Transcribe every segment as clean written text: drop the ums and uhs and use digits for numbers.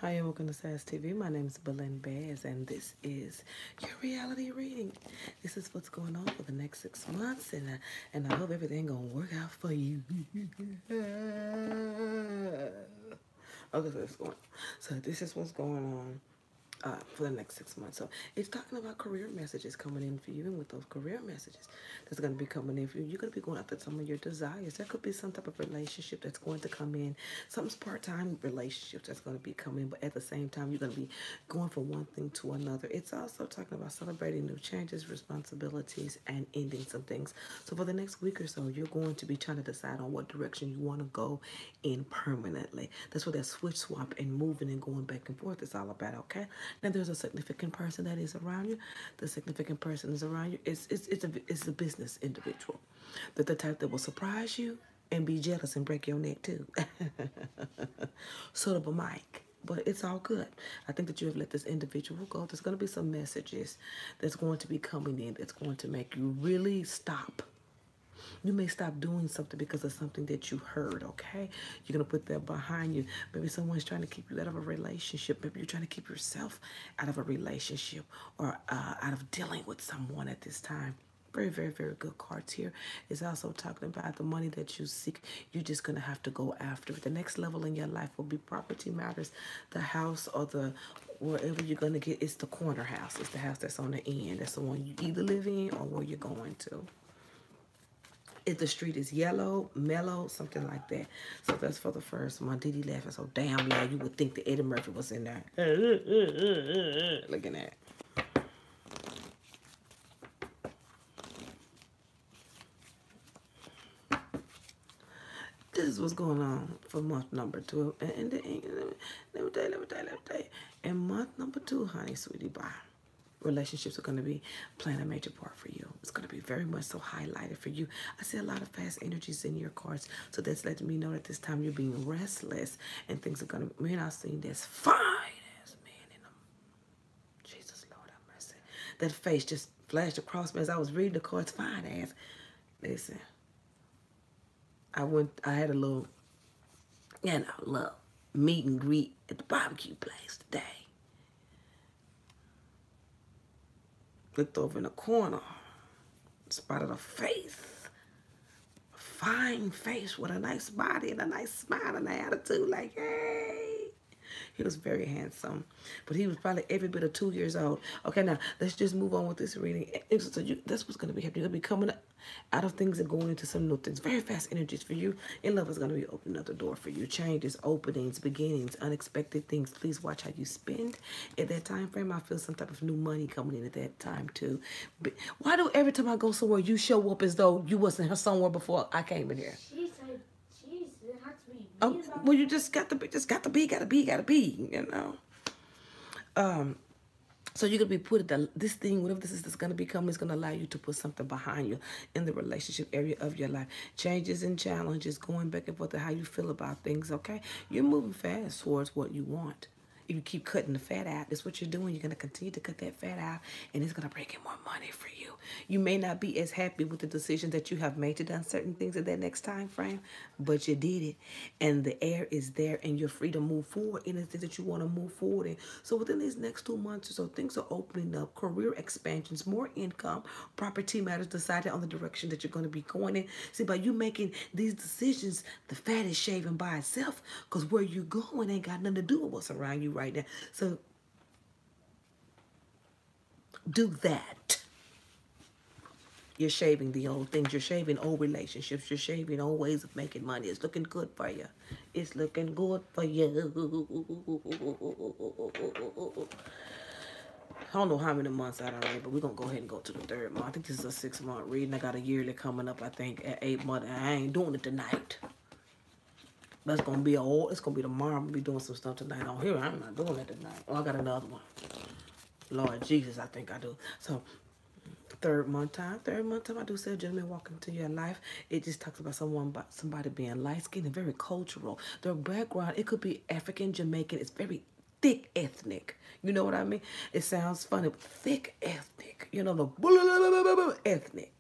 Hi, and welcome to SAS TV. My name is Belen Baez, and this is your reality reading. This is what's going on for the next 6 months, and I hope everything gonna work out for you. Okay, so it's going. So this is what's going on for the next 6 months. So it's talking about career messages coming in for you, and with those career messages that's going to be coming in for you, you're going to be going after some of your desires. There could be some type of relationship that's going to come in, some part-time relationships that's going to be coming, but at the same time, you're going to be going from one thing to another. It's also talking about celebrating new changes, responsibilities, and ending some things. So for the next week or so, you're going to be trying to decide on what direction you want to go in permanently. That's what that switch swap and moving and going back and forth is all about, okay? Now there's a significant person that is around you. The significant person is around you. It's a business individual. That the type that will surprise you and be jealous and break your neck too. Sort of a mic. But it's all good. I think that you have let this individual go. There's going to be some messages that's going to be coming in that's going to make you really stop. You may stop doing something because of something that you heard, okay? You're going to put that behind you. Maybe someone's trying to keep you out of a relationship. Maybe you're trying to keep yourself out of a relationship or out of dealing with someone at this time. Very, very, very good cards here. It's also talking about the money that you seek. You're just going to have to go after it. The next level in your life will be property matters, the house or the wherever you're going to get. It's the corner house. It's the house that's on the end. That's the one you either live in or where you're going to. If the street is yellow, mellow, something like that. So that's for the first one. Diddy laughing so damn loud you would think that Eddie Murphy was in there. Looking at. This is what's going on for month number 2. And let me tell you. In month number 2, honey, sweetie, bye. Relationships are going to be playing a major part for you. It's going to be very much so highlighted for you. I see a lot of fast energies in your cards. So that's letting me know that this time you're being restless and things are going to, man, I've seen this fine ass man in them. Jesus, Lord have mercy. That face just flashed across me as I was reading the cards, fine ass. Listen, I had a little, little meet and greet at the barbecue place today. Looked over in the corner, spotted a face, a fine face with a nice body and a nice smile and an attitude like, hey. He was very handsome, but he was probably every bit of 2 years old. Okay, now let's just move on with this reading. So that's what's going to be happening. You're going to be coming out of things and going into some new things. Very fast energies for you. In love is going to be opening up the door for you. Changes, openings, beginnings, unexpected things. Please watch how you spend at that time frame. I feel some type of new money coming in at that time too. But why do every time I go somewhere you show up as though you wasn't somewhere before I came in here? Oh, well, you just got to be, you know. So you're going to be putting this thing, whatever this is that's going to become, is going to allow you to put something behind you in the relationship area of your life. Changes and challenges, going back and forth to how you feel about things, okay? You're moving fast towards what you want. If you keep cutting the fat out, that's what you're doing. You're going to continue to cut that fat out, and it's going to bring in more money for you. You may not be as happy with the decision that you have made to do certain things at that next time frame, but you did it, and the air is there, and you're free to move forward in the things that you want to move forward in. So within these next 2 months or so, things are opening up, career expansions, more income, property matters, decided on the direction that you're going to be going in. See, by you making these decisions, the fat is shaving by itself, because where you're going ain't got nothing to do with what's around you right now. So do that. You're shaving the old things. You're shaving old relationships. You're shaving old ways of making money. It's looking good for you. It's looking good for you. I don't know how many months I done read, but we're going to go ahead and go to the 3rd month. I think this is a 6-month reading. I got a yearly coming up, I think, at 8 months. I ain't doing it tonight. That's going to be it's going to be tomorrow. I'm going to be doing some stuff tonight on here. I'm not doing it tonight. Oh, I got another one. Lord Jesus, I think I do. So, 3rd month time, I do say a gentleman walk into your life. It just talks about somebody being light-skinned and very cultural. Their background, it could be African, Jamaican. It's very thick ethnic. You know what I mean? It sounds funny, but thick ethnic. You know, the ethnic.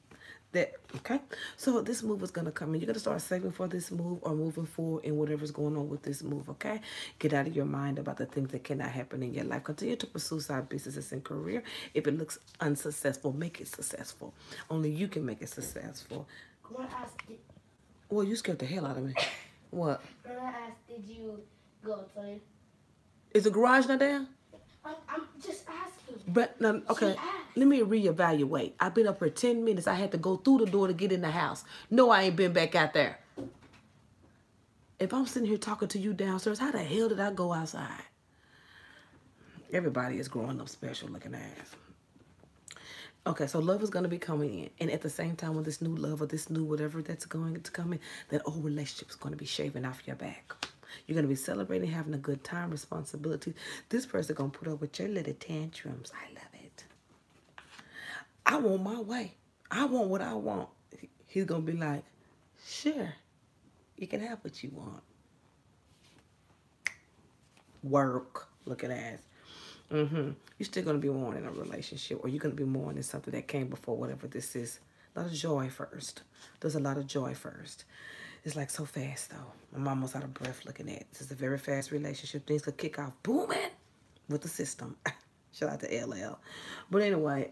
That okay? So this move is gonna come in. You're gonna start saving for this move or moving forward in whatever's going on with this move, okay? Get out of your mind about the things that cannot happen in your life. Continue to pursue side businesses and career. If it looks unsuccessful, make it successful. Only you can make it successful. I want to ask, Well, you scared the hell out of me. What? I want to ask, did you go outside? Is the garage not there? I'm just asking. But no, okay. She asked. Let me reevaluate. I've been up for 10 minutes. I had to go through the door to get in the house. No, I ain't been back out there. If I'm sitting here talking to you downstairs, how the hell did I go outside? Everybody is growing up special looking ass. Okay, so love is going to be coming in. And at the same time, with this new love or this new whatever that's going to come in, that old relationship is going to be shaving off your back. You're going to be celebrating, having a good time, responsibility. This person going to put up with your little tantrums. I love it. I want my way. I want what I want. He's going to be like, sure, you can have what you want. Work, looking ass. You're still going to be more in a relationship, or you're going to be more in something that came before, whatever this is. A lot of joy first. There's a lot of joy first. It's like so fast, though. I'm almost out of breath looking at it. This is a very fast relationship. Things could kick off booming with the system. Shout out to LL. But anyway,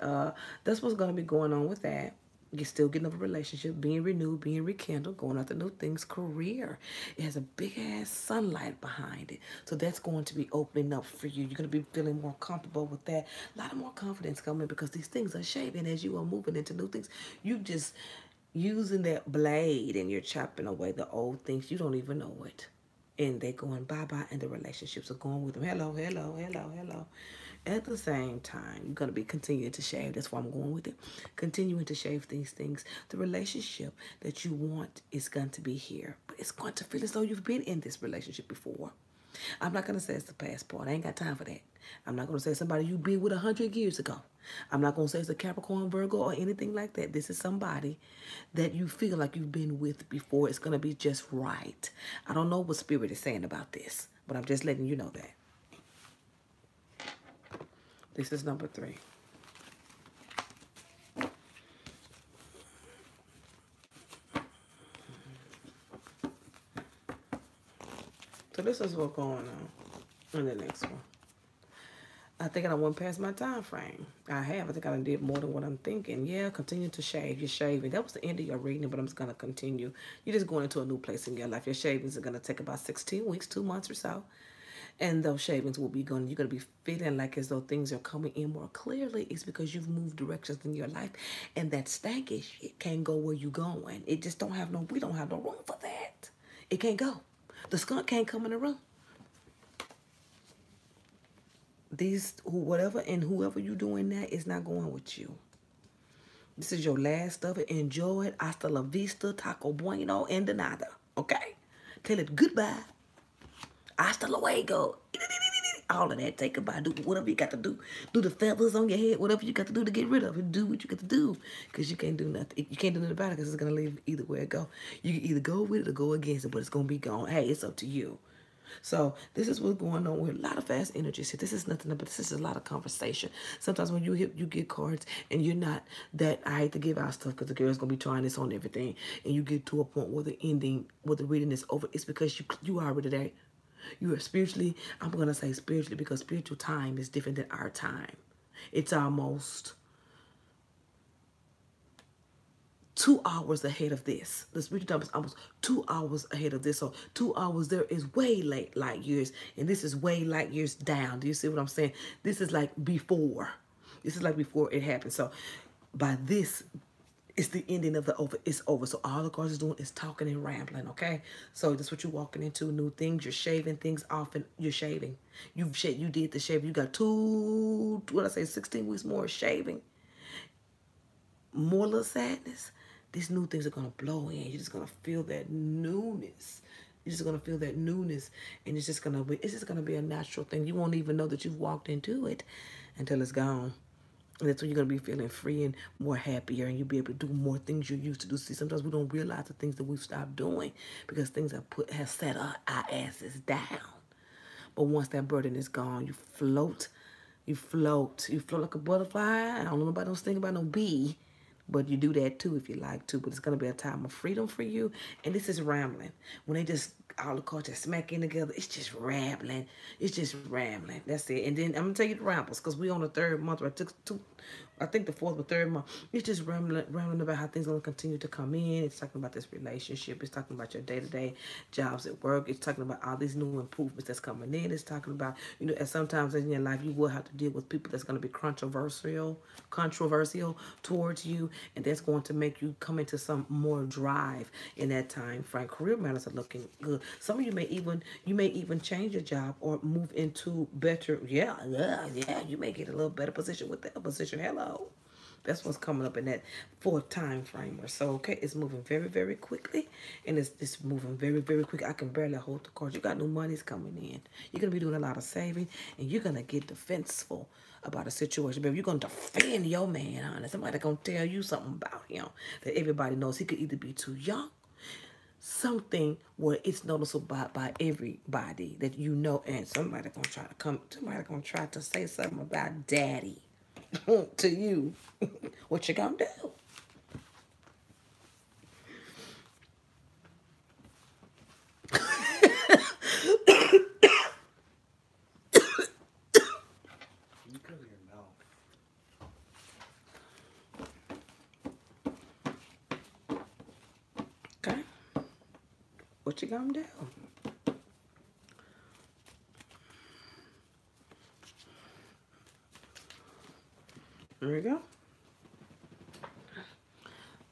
that's what's going to be going on with that. You're still getting over a relationship, being renewed, being rekindled, going after new things. Career, it has a big ass sunlight behind it, so that's going to be opening up for you. You're going to be feeling more comfortable with that. A lot of more confidence coming because these things are shaping as you are moving into new things. You just using that blade and you're chopping away the old things. You don't even know it, and they're going bye-bye, and the relationships are going with them. Hello, hello, hello, hello. At the same time, you're going to be continuing to shave. That's why I'm going with it. Continuing to shave these things. The relationship that you want is going to be here. But it's going to feel as though you've been in this relationship before. I'm not going to say it's the passport. I ain't got time for that. I'm not going to say somebody you've been with 100 years ago. I'm not going to say it's a Capricorn, Virgo, or anything like that. This is somebody that you feel like you've been with before. It's going to be just right. I don't know what Spirit is saying about this, but I'm just letting you know that. This is number 3. So this is what's going on in the next one. I think I went past my time frame. I have. I think I did more than what I'm thinking. Yeah, continue to shave. You're shaving. That was the end of your reading, but I'm just going to continue. You're just going into a new place in your life. Your shavings are going to take about 16 weeks, 2 months or so. And those shavings will be gone. You're going to be feeling like as though things are coming in more clearly. It's because you've moved directions in your life. And that stanky shit can't go where you're going. It just don't have no, we don't have no room for that. It can't go. The skunk can't come in the room. Whatever and whoever you doing that is not going with you. This is your last of it. Enjoy it. Hasta la vista, taco bueno, and de nada. Okay? Tell it goodbye. Hasta luego. All of that. Take goodbye. Do whatever you got to do. Do the feathers on your head. Whatever you got to do to get rid of it. Do what you got to do. Because you can't do nothing. You can't do nothing about it because it's going to leave either way it go. You can either go with it or go against it, but it's going to be gone. Hey, it's up to you. So this is what's going on with a lot of fast energies here. This is nothing but this is a lot of conversation. Sometimes when you get cards and you're not that, I hate to give out stuff because the girl's going to be trying this on everything, and you get to a point where the ending, where the reading is over, it's because you are already there. You are spiritually, I'm going to say spiritually because spiritual time is different than our time. It's almost 2 hours ahead of this. The spiritual time is almost 2 hours ahead of this. So 2 hours there is way light years, and this is way light years down. Do you see what I'm saying? This is like before. This is like before it happened. So by this, it's the ending of the over. It's over. So all the cards is doing is talking and rambling, okay? So that's what you're walking into, new things. You're shaving things off, and you're shaving. You did the shave. You got 16 weeks more shaving. More little sadness. These new things are going to blow in. You're just going to feel that newness. You're just going to feel that newness, and it's just going to be a natural thing. You won't even know that you've walked into it until it's gone. And that's when you're going to be feeling free and more happier, and you'll be able to do more things you used to do. See, sometimes we don't realize the things that we've stopped doing because things have set our asses down. But once that burden is gone, you float. You float like a butterfly. I don't know nobody don't think about no bee. but you do that too if you like to. But it's going to be a time of freedom for you. And this is rambling. When they just, all the cards just smack in together, it's just rambling. It's just rambling. That's it. And then I'm going to tell you the rambles because we on the third month. I think the fourth or third month. It's just rambling about how things are going to continue to come in. It's talking about this relationship. It's talking about your day-to-day jobs at work. It's talking about all these new improvements that's coming in. It's talking about, you know, and sometimes in your life you will have to deal with people that's going to be controversial towards you, and that's going to make you come into some more drive in that time frame. Career matters are looking good. Some of you may even change your job or move into better. Yeah. You may get a little better position with that position. Hello. That's what's coming up in that fourth time frame or so. Okay, it's moving very, very quickly, and it's moving very, very quick. I can barely hold the cards. You got new monies coming in. You're gonna be doing a lot of saving, and you're gonna get defenseful about a situation. Baby, you're gonna defend your man, honey. Somebody gonna tell you something about him that everybody knows. He could either be too young, something where it's noticeable by everybody that you know, and somebody gonna try to say something about daddy to you. What you gonna do? You cover your mouth. Okay. What you gonna do? There we go.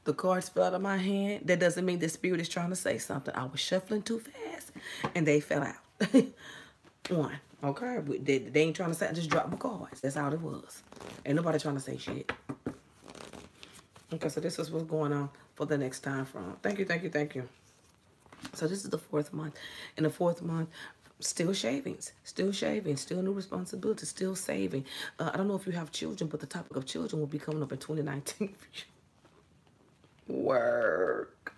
The cards fell out of my hand. That doesn't mean the spirit is trying to say something. I was shuffling too fast, and they fell out. One. Okay? They ain't trying to say, I just dropped my cards. That's all it was. Ain't nobody trying to say shit. Okay, so this is what's going on for the next time frame. Thank you. So this is the fourth month. In the fourth month, still shavings, still new responsibilities, still saving. I don't know if you have children, but the topic of children will be coming up in 2019 for you. Work.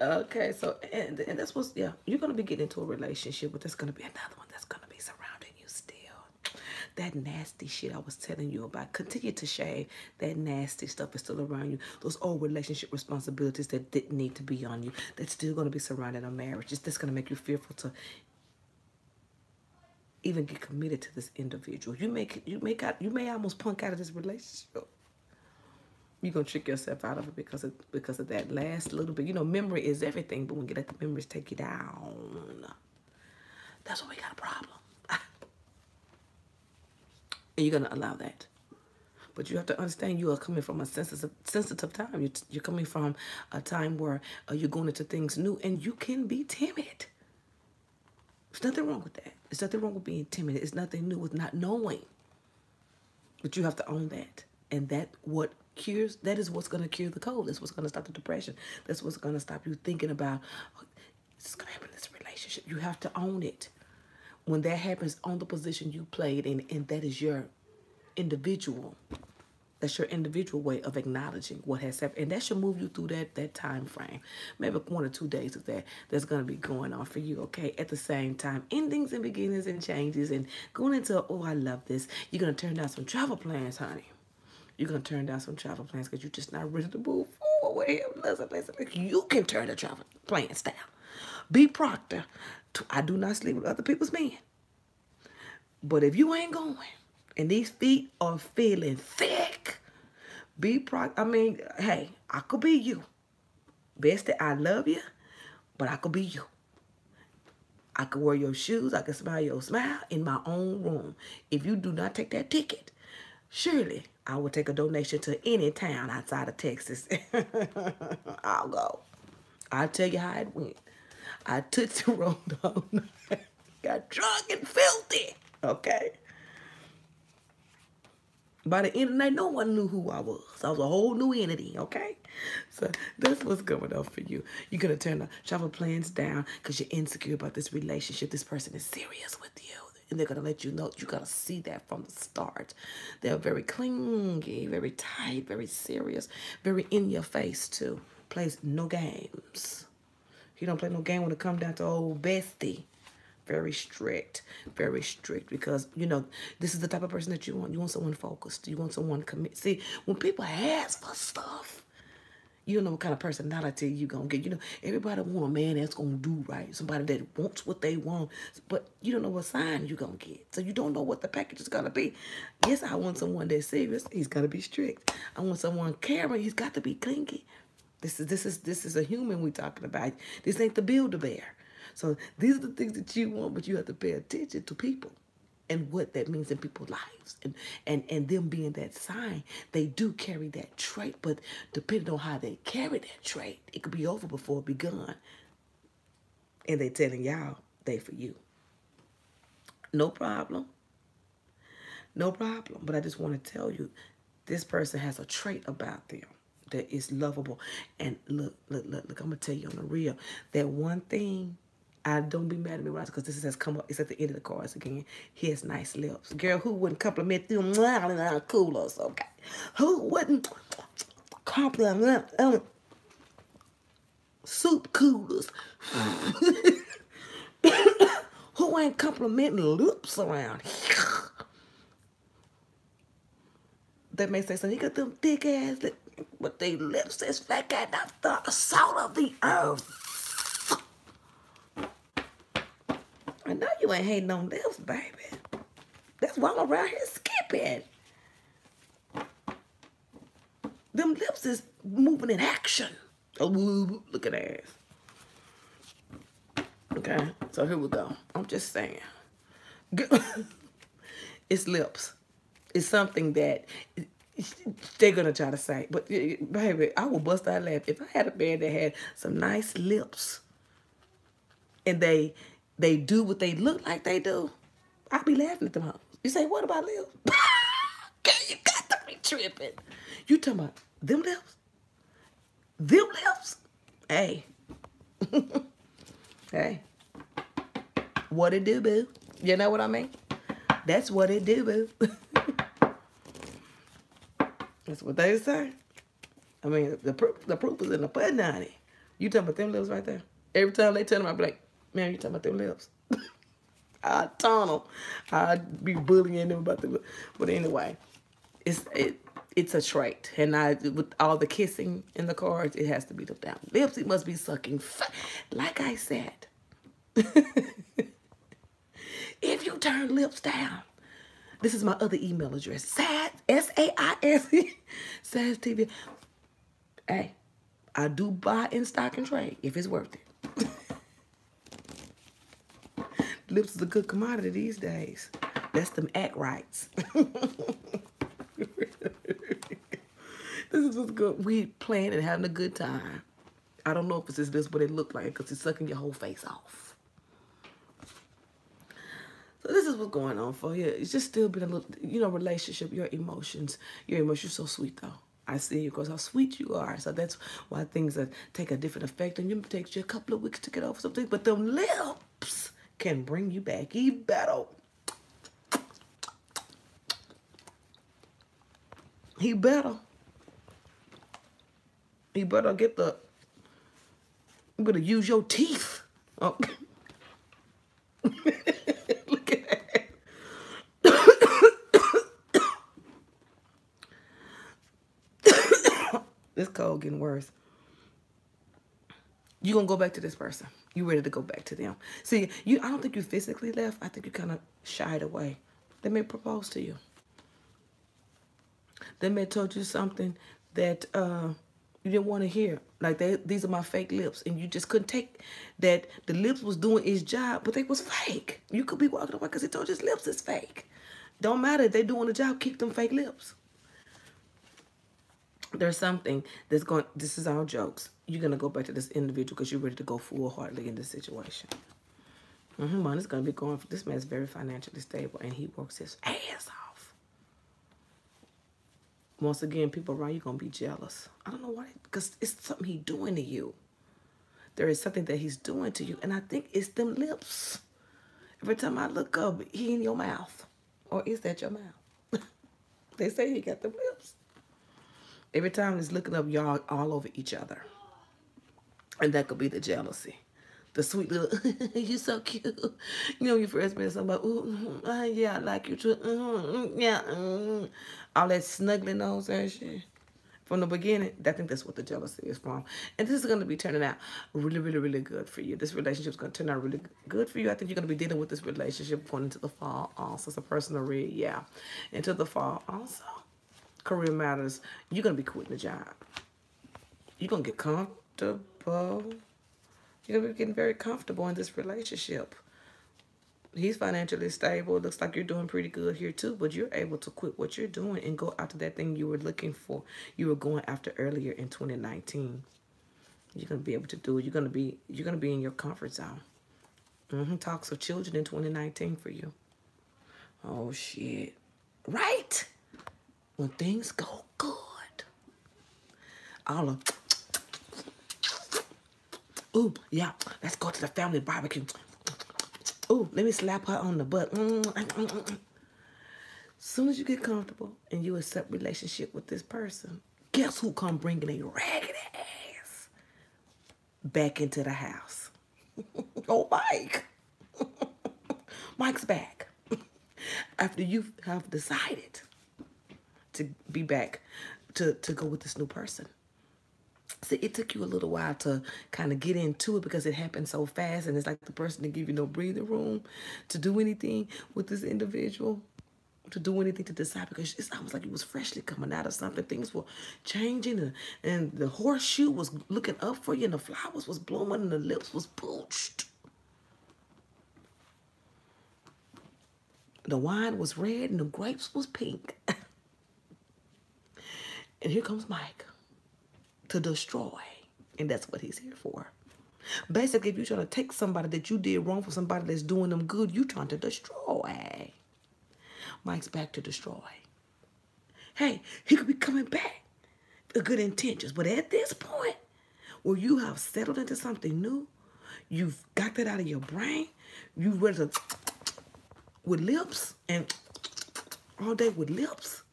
Okay, so and that's what's, yeah, you're gonna be getting into a relationship, but there's gonna be another one that's gonna be surrounding you still. That nasty shit I was telling you about. Continue to shave. That nasty stuff is still around you. Those old relationship responsibilities that didn't need to be on you, that's still gonna be surrounding a marriage. It's just gonna make you fearful to even get committed to this individual. You may almost punk out of this relationship. You're gonna trick yourself out of it because of that last little bit. You know, memory is everything, but when you let the memories take you down, that's when we got a problem. And you're gonna allow that. But you have to understand you are coming from a sensitive time. You're coming from a time where you're going into things new, and you can be timid. There's nothing wrong with that. There's nothing wrong with being timid. It's nothing new with not knowing. But you have to own that. And that is what's going to cure the cold. That's what's going to stop the depression. That's what's going to stop you thinking about, oh, this is going to happen in this relationship. You have to own it. When that happens, own the position you played, and that is your individual. That's your individual way of acknowledging what has happened. And that should move you through that time frame. Maybe 1 or 2 days of that's going to be going on for you, okay? At the same time, endings and beginnings and changes and going into, oh, I love this. You're going to turn down some travel plans, honey. You're going to turn down some travel plans because you're just not ready to move forward. You can turn the travel plans down. Be Proctor. I do not sleep with other people's men. But if you ain't going and these feet are feeling thick, be Proctor. I mean, hey, I could be you. Bestie, I love you, but I could be you. I could wear your shoes. I could smile your smile in my own room. If you do not take that ticket, surely I will take a donation to any town outside of Texas. I'll go. I'll tell you how it went. I took the road all night. Got drunk and filthy. Okay? By the end of the night, no one knew who I was. I was a whole new entity, okay? So that's what's going on for you. You're going to turn the travel plans down because you're insecure about this relationship. This person is serious with you. And they're going to let you know. You got to see that from the start. They're very clingy, very tight, very serious, very in your face, too. Plays no games. He don't play no game when it comes down to old bestie. very strict, because, you know, this is the type of person that you want. You want someone focused. You want someone commit. See, when people ask for stuff, you know what kind of personality you gonna get. You know, everybody want a man that's gonna do right, somebody that wants what they want, but you don't know what sign you gonna get, so you don't know what the package is gonna be. Yes, I want someone that's serious. He's gotta be strict. I want someone caring. He's got to be clingy. This is a human we talking about. This ain't the Build-A-Bear. So these are the things that you want, but you have to pay attention to people and what that means in people's lives. And them being that sign, they do carry that trait, but depending on how they carry that trait, it could be over before it begun. And they telling y'all they for you. No problem. No problem. But I just want to tell you, this person has a trait about them that is lovable. And look, I'm going to tell you on the real, that one thing, I don't be mad at me, Ross, because this has come up. It's at the end of the cards again. He has nice lips. Girl, who wouldn't compliment them coolers? Okay. Who wouldn't compliment soup coolers? Who ain't complimenting lips around here? That may say something. He got them thick ass lips, but they lips is flat at the salt of the earth. I know you ain't hating on lips, baby. That's why I'm around here skipping. Them lips is moving in action. Oh, look at that ass. Okay, so here we go. I'm just saying. It's lips. It's something that they're going to try to say. But, baby, I will bust out laughing. If I had a man that had some nice lips and they do what they look like they do, I'd be laughing at them hoes. You say, what about lips? Girl, you got to be tripping. You talking about them lips? Them lips? Hey. Hey. What it do, boo? You know what I mean? That's what it do, boo. That's what they say. I mean, the proof is in the pudding, honey. You talking about them lips right there? Every time they tell them, I be like, man, you talking about them lips? I tunnel. I'd be bullying them about them. But anyway, it's a trait. And with all the kissing in the cards, it has to be the down lips. It must be sucking. Like I said, if you turn lips down, this is my other email address. SAIS, S-A-I-S, SAIS TV. Hey, I do buy in stock and trade if it's worth it. Lips is a good commodity these days. That's them act rights. This is what's good. We playing and having a good time. I don't know if it's this, but it look like it because it's sucking your whole face off. So this is what's going on for you. It's just still been a little, you know, relationship, your emotions. Your emotions are so sweet, though. I see you because how sweet you are. So that's why things take a different effect. And it takes you a couple of weeks to get over something. But them lips can bring you back even better. He better get the, you better use your teeth. Oh. Look at that. This cold getting worse. You gonna go back to this person. You ready to go back to them. See, I don't think you physically left. I think you kind of shied away. They may propose to you. They may have told you something that you didn't want to hear. Like, these are my fake lips. And you just couldn't take that the lips was doing its job, but they was fake. You could be walking away because he told you his lips is fake. Don't matter if they doing the job, keep them fake lips. There's something that's going, this is all jokes. You're going to go back to this individual because you're ready to go full-heartedly in this situation. Money's going to be going, this man's very financially stable and he works his ass off. Once again, people around you going to be jealous. I don't know why, because it's something he's doing to you. There is something that he's doing to you, and I think it's them lips. Every time I look up, he in your mouth. Or is that your mouth? They say he got them lips. Every time he's looking up, y'all all over each other. And that could be the jealousy. The sweet little, you so cute. You know, when you first met somebody, ooh, yeah, I like you too. Yeah, all that snuggling nose and shit. From the beginning, I think that's what the jealousy is from. And this is going to be turning out really, really, really good for you. This relationship is going to turn out really good for you. I think you're going to be dealing with this relationship going into the fall also. It's a personal read, yeah. Into the fall also. Career matters. You're going to be quitting the job. You're going to get comfortable. You're going to be getting very comfortable in this relationship. He's financially stable. It looks like you're doing pretty good here too, but you're able to quit what you're doing and go after that thing you were looking for. You were going after earlier in 2019. You're gonna be able to do it. You're gonna be in your comfort zone. Talks of children in 2019 for you. Oh shit. Right? When things go good. All of ooh, yeah, let's go to the family barbecue. Ooh, let me slap her on the butt. Soon as you get comfortable and you accept relationship with this person, guess who come bringing a raggedy ass back into the house? Oh, Mike. Mike's back. After you have decided to be back, to go with this new person. See, it took you a little while to kind of get into it because it happened so fast, and it's like the person didn't give you no breathing room to do anything with this individual, to do anything to decide, because it's almost like it was freshly coming out of something. Things were changing, and the horseshoe was looking up for you, and the flowers was blooming, and the lips was pooched. The wine was red, and the grapes was pink. And here comes Mike. To destroy. And that's what he's here for. Basically, if you're trying to take somebody that you did wrong for somebody that's doing them good, you're trying to destroy. Mike's back to destroy. Hey, he could be coming back with good intentions. But at this point, where you have settled into something new, you've got that out of your brain, you ready to with lips and all day with lips.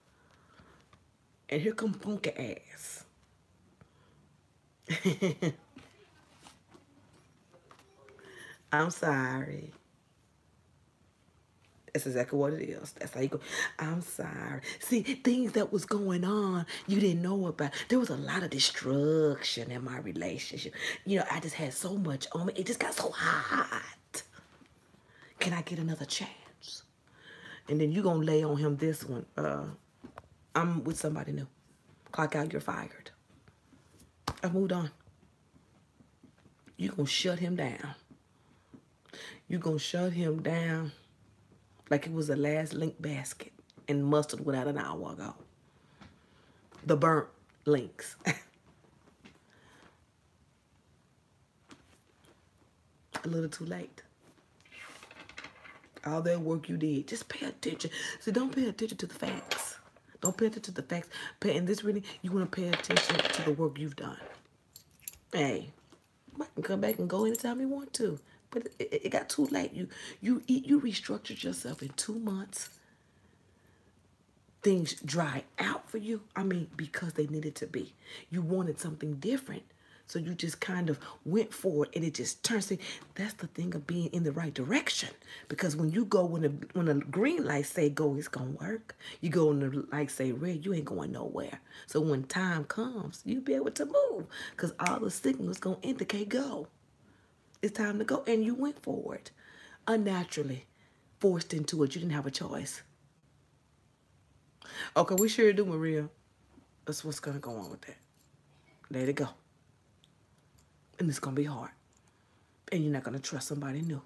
And here come funky ass. I'm sorry. That's exactly what it is. That's how you go. I'm sorry. See, things that was going on you didn't know about. There was a lot of destruction in my relationship. You know, I just had so much on me. It just got so hot. Can I get another chance? And then you gonna lay on him this one. I'm with somebody new. Clock out, you're fired. I moved on. You're going to shut him down. You're going to shut him down like it was the last link basket and mustard went out an hour ago. The burnt links. A little too late. All that work you did, just pay attention. See, don't pay attention to the facts. Don't pay attention to the facts. In this reading, you want to pay attention to the work you've done. Hey, I can come back and go anytime you want to. But it got too late. You restructured yourself in 2 months. Things dried out for you. I mean, because they needed to be. You wanted something different. So you just kind of went for it, and it just turns. See, that's the thing of being in the right direction. Because when you go, when the green light say go, it's going to work. You go when the light say red, you ain't going nowhere. So when time comes, you'll be able to move. Because all the signals going to indicate go. It's time to go. And you went for it. Unnaturally. Forced into it. You didn't have a choice. Okay, we sure do, Maria. That's what's going to go on with that. Let it go. And it's going to be hard. And you're not going to trust somebody new.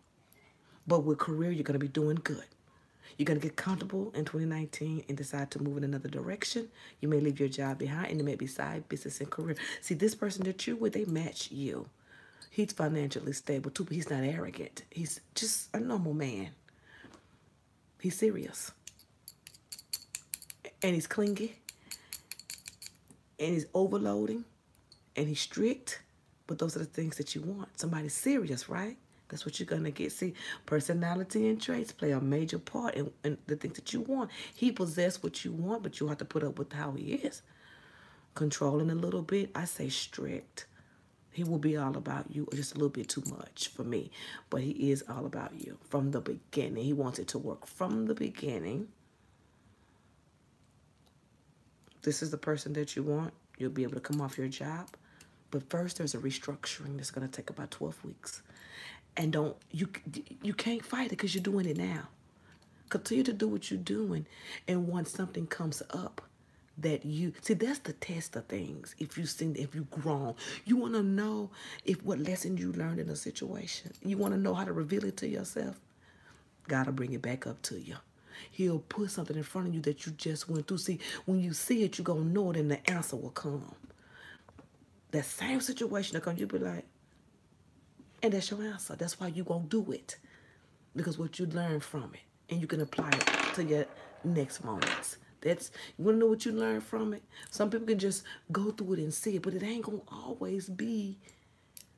But with career, you're going to be doing good. You're going to get comfortable in 2019 and decide to move in another direction. You may leave your job behind, and it may be side business and career. See, this person that you're with, they match you. He's financially stable too, but he's not arrogant. He's just a normal man. He's serious. And he's clingy. And he's overloading. And he's strict. But those are the things that you want. Somebody serious, right? That's what you're going to get. See, personality and traits play a major part in the things that you want. He possesses what you want, but you have to put up with how he is. Controlling a little bit, I say strict. He will be all about you, just a little bit too much for me. But he is all about you from the beginning. He wants it to work from the beginning. This is the person that you want. You'll be able to come off your job. But first, there's a restructuring that's going to take about 12 weeks. And you can't fight it because you're doing it now. Continue to do what you're doing. And once something comes up, that you see, that's the test of things. If you've grown, you want to know what lesson you learned in a situation. You want to know how to reveal it to yourself. God will bring it back up to you. He'll put something in front of you that you just went through. See, when you see it, you're gonna know it, and the answer will come. That same situation will come, you'll be like, and that's your answer. That's why you gonna do it, because what you learn from it, and you can apply it to your next moments. You want to know what you learn from it? Some people can just go through it and see it, but it ain't going to always be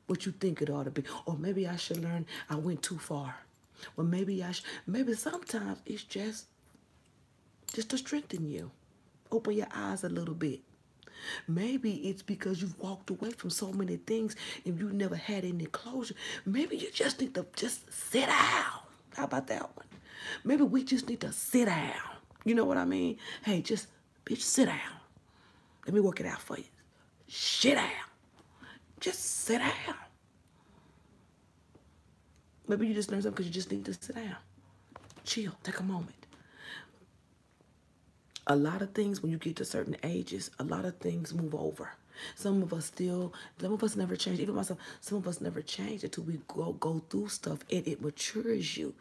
what you think it ought to be. Or maybe I should learn I went too far. Or maybe sometimes it's just to strengthen you. Open your eyes a little bit. Maybe it's because you've walked away from so many things and you never had any closure. Maybe you just need to just sit down. How about that one? Maybe we just need to sit down. You know what I mean? Hey, just, bitch, sit down. Let me work it out for you. Sit down. Just sit down. Maybe you just learned something because you just need to sit down. Chill. Take a moment. A lot of things, when you get to certain ages, a lot of things move over. Some of us never change. Even myself, some of us never change until we go through stuff and it matures you.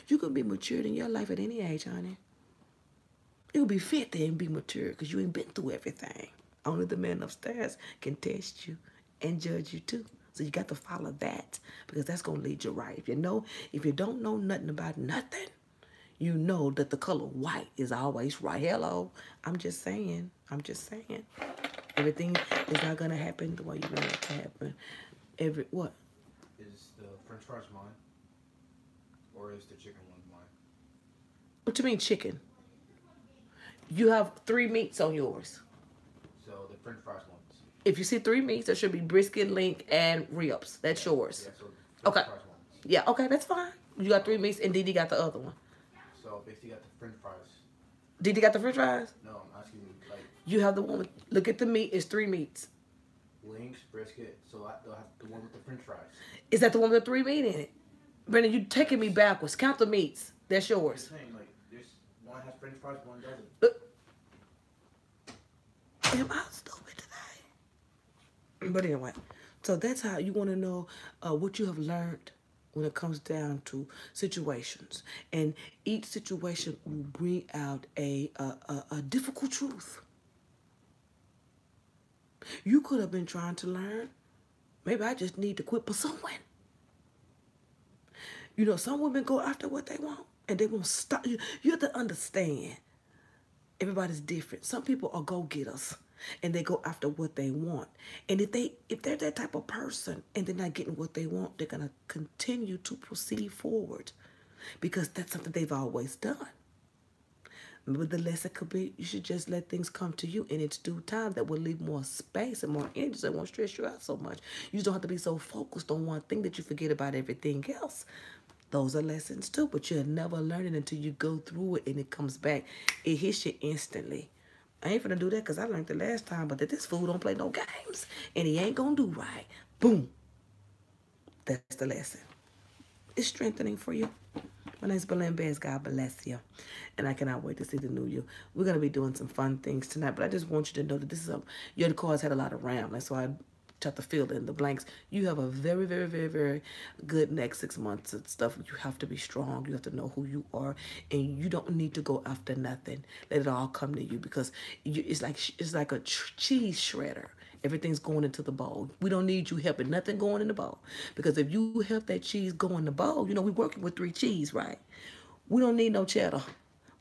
You can be matured in your life at any age, honey. You can be 50 and be mature because you ain't been through everything. Only the man upstairs can test you and judge you too. So you got to follow that, because that's going to lead you right. If you don't know nothing about nothing, you know that the color white is always right. Hello. I'm just saying. Everything is not going to happen the way you want it to happen. What? Is the French fries mine? Or is the chicken one mine? What you mean chicken? You have 3 meats on yours. So the French fries ones. If you see 3 meats, there should be brisket, link, and ribs. That's yours. Yeah, so Okay. French fries ones. Yeah, okay, that's fine. You got 3 meats, and Didi got the other one. So basically, got the French fries. Didi got the French fries? No, I'm asking like. You have the one with, look at the meat, it's 3 meats. Links, brisket. So they'll have the one with the French fries. Is that the one with the 3 meat in it? Brendan, you taking me backwards. Count the meats. That's I'm yours. just saying, like, there's one has French fries, one doesn't. Am I stupid today? But anyway, so that's how you want to know what you have learned when it comes down to situations. And each situation will bring out a difficult truth. You could have been trying to learn, maybe I just need to quit pursuing. You know, some women go after what they want and they won't stop. You have to understand, everybody's different. Some people are go-getters and they go after what they want. And if they're that type of person and they're not getting what they want, they're going to continue to proceed forward because that's something they've always done. But the lesson could be, you should just let things come to you in its due time. That will leave more space and more energy. That won't stress you out so much. You just don't have to be so focused on one thing that you forget about everything else. Those are lessons too, but you'll never learn it until you go through it and it comes back. It hits you instantly. I ain't finna do that because I learned the last time, but that this fool don't play no games and he ain't gonna do right. Boom. That's the lesson. It's strengthening for you. My name's Belen Baez. God bless you. And I cannot wait to see the new you. We're going to be doing some fun things tonight, but I just want you to know that this is your cards had a lot of rambling, so I tried to fill in the blanks. You have a very, very, very, very good next 6 months of stuff. You have to be strong. You have to know who you are, and you don't need to go after nothing. Let it all come to you, because it's like a cheese shredder. Everything's going into the bowl. We don't need you helping nothing going in the bowl. Because if you help that cheese go in the bowl, you know, we're working with 3 cheese, right? We don't need no cheddar.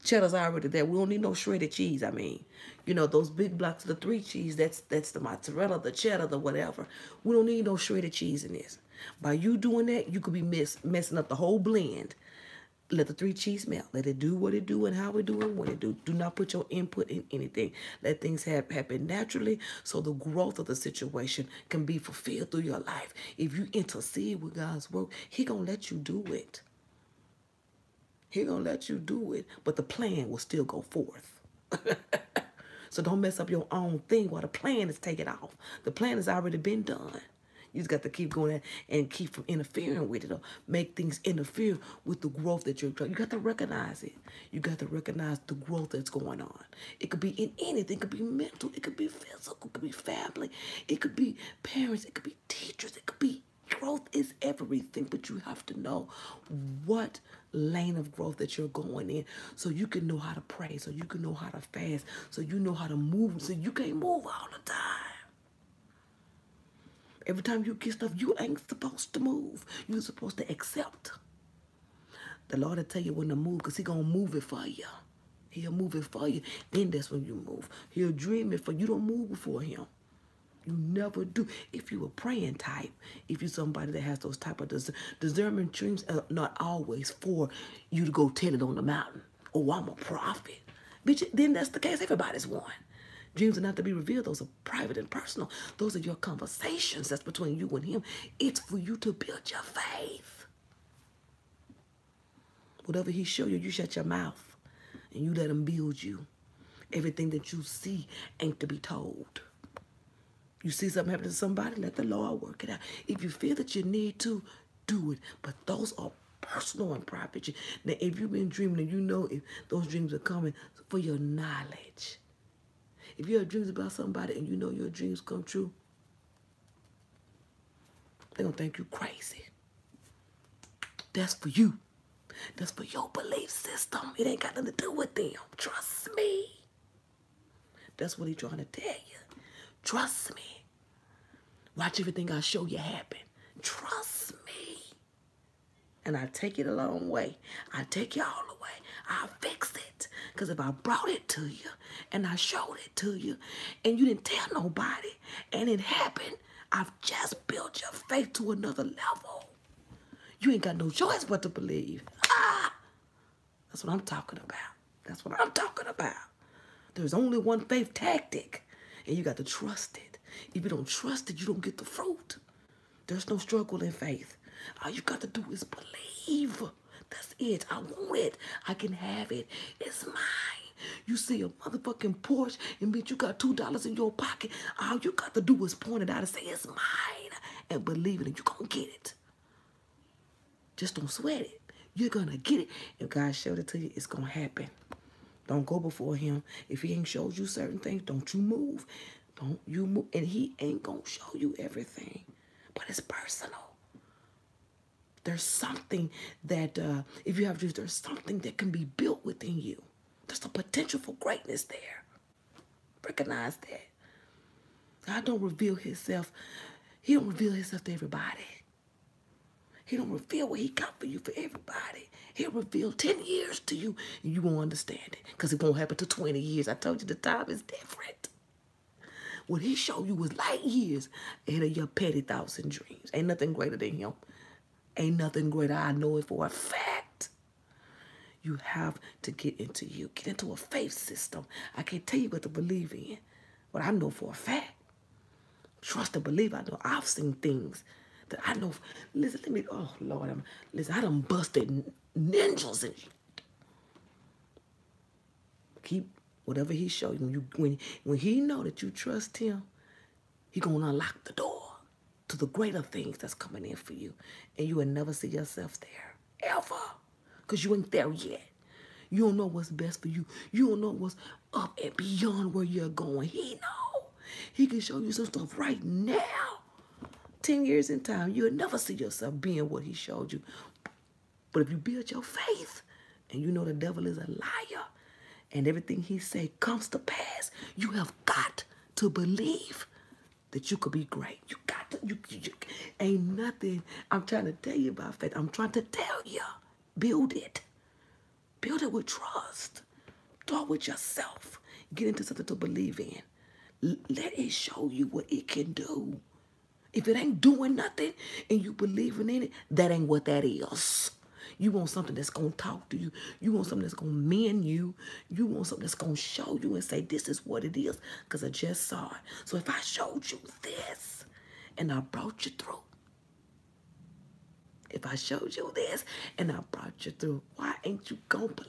Cheddar's already there. We don't need no shredded cheese, I mean. You know, those big blocks of the 3 cheese, that's the mozzarella, the cheddar, the whatever. We don't need no shredded cheese in this. By you doing that, you could be messing up the whole blend. Let the three cheese melt. Let it do what it do and how it do and what it do. Do not put your input in anything. Let things happen naturally so the growth of the situation can be fulfilled through your life. If you intercede with God's work, He gonna let you do it. He gonna let you do it, but the plan will still go forth. So don't mess up your own thing while the plan is taking off. The plan has already been done. You just got to keep going and keep from interfering with it or make things interfere with the growth that you're trying. You got to recognize it. You got to recognize the growth that's going on. It could be in anything. It could be mental. It could be physical. It could be family. It could be parents. It could be teachers. It could be growth is everything. But you have to know what lane of growth that you're going in so you can know how to pray, so you can know how to fast, so you know how to move, so you can't move all the time. Every time you get stuff, you ain't supposed to move. You're supposed to accept. The Lord will tell you when to move because He's going to move it for you. He'll move it for you. Then that's when you move. He'll dream it for you. You don't move before Him. You never do. If you're a praying type, if you're somebody that has those type of discernment dreams, are not always for you to go tell it on the mountain. Oh, I'm a prophet. Bitch, then that's the case. Everybody's one. Dreams are not to be revealed. Those are private and personal. Those are your conversations. That's between you and Him. It's for you to build your faith. Whatever He show you, you shut your mouth and you let Him build you. Everything that you see ain't to be told. You see something happen to somebody, let the Lord work it out. If you feel that you need to, do it. But those are personal and private. Now, if you've been dreaming and you know if those dreams are coming for your knowledge. If you have dreams about somebody and you know your dreams come true, they're going to think you crazy. That's for you. That's for your belief system. It ain't got nothing to do with them. Trust me. That's what He's trying to tell you. Trust me. Watch everything I show you happen. Trust me. And I take it a long way. I take you all the way. I'll fix it. Because if I brought it to you and I showed it to you and you didn't tell nobody and it happened, I've just built your faith to another level. You ain't got no choice but to believe. That's what I'm talking about. That's what I'm talking about. There's only one faith tactic and you got to trust it. If you don't trust it, you don't get the fruit. There's no struggle in faith. All you got to do is believe. That's it. I want it. I can have it. It's mine. You see a motherfucking Porsche and bitch, you got $2 in your pocket. All you got to do is point it out and say, it's mine. And believe it and you're going to get it. Just don't sweat it. You're going to get it. If God showed it to you, it's going to happen. Don't go before Him. If He ain't showed you certain things, don't you move. Don't you move. And He ain't going to show you everything. But it's personal. There's something that, if you have dreams, there's something that can be built within you. There's a potential for greatness there. Recognize that. God don't reveal Himself. He don't reveal Himself to everybody. He don't reveal what He got for you for everybody. He'll reveal 10 years to you and you won't understand it because it won't happen to 20 years. I told you the time is different. What He showed you was light years ahead of your petty thoughts and dreams. Ain't nothing greater than Him. Ain't nothing greater. I know it for a fact. You have to get into you. Get into a faith system. I can't tell you what to believe in, but I know for a fact. Trust and believe. I know I've seen things that I know. Listen, let me, oh Lord, listen, I done busted ninjas and shit. Keep whatever He show you. When He know that you trust Him, He gonna unlock the door to the greater things that's coming in for you. And you will never see yourself there. Ever. Because you ain't there yet. You don't know what's best for you. You don't know what's up and beyond where you're going. He know. He can show you some stuff right now. 10 years in time, you'll never see yourself being what He showed you. But if you build your faith and you know the devil is a liar and everything he say comes to pass, you have got to believe that you could be great. You got to, you ain't nothing I'm trying to tell you about faith. I'm trying to tell you, build it. Build it with trust. Start with yourself. Get into something to believe in. Let it show you what it can do. If it ain't doing nothing and you believing in it, that ain't what that is. You want something that's going to talk to you. You want something that's going to mend you. You want something that's going to show you and say, this is what it is, because I just saw it. So if I showed you this and I brought you through, if I showed you this and I brought you through, why ain't you going to believe?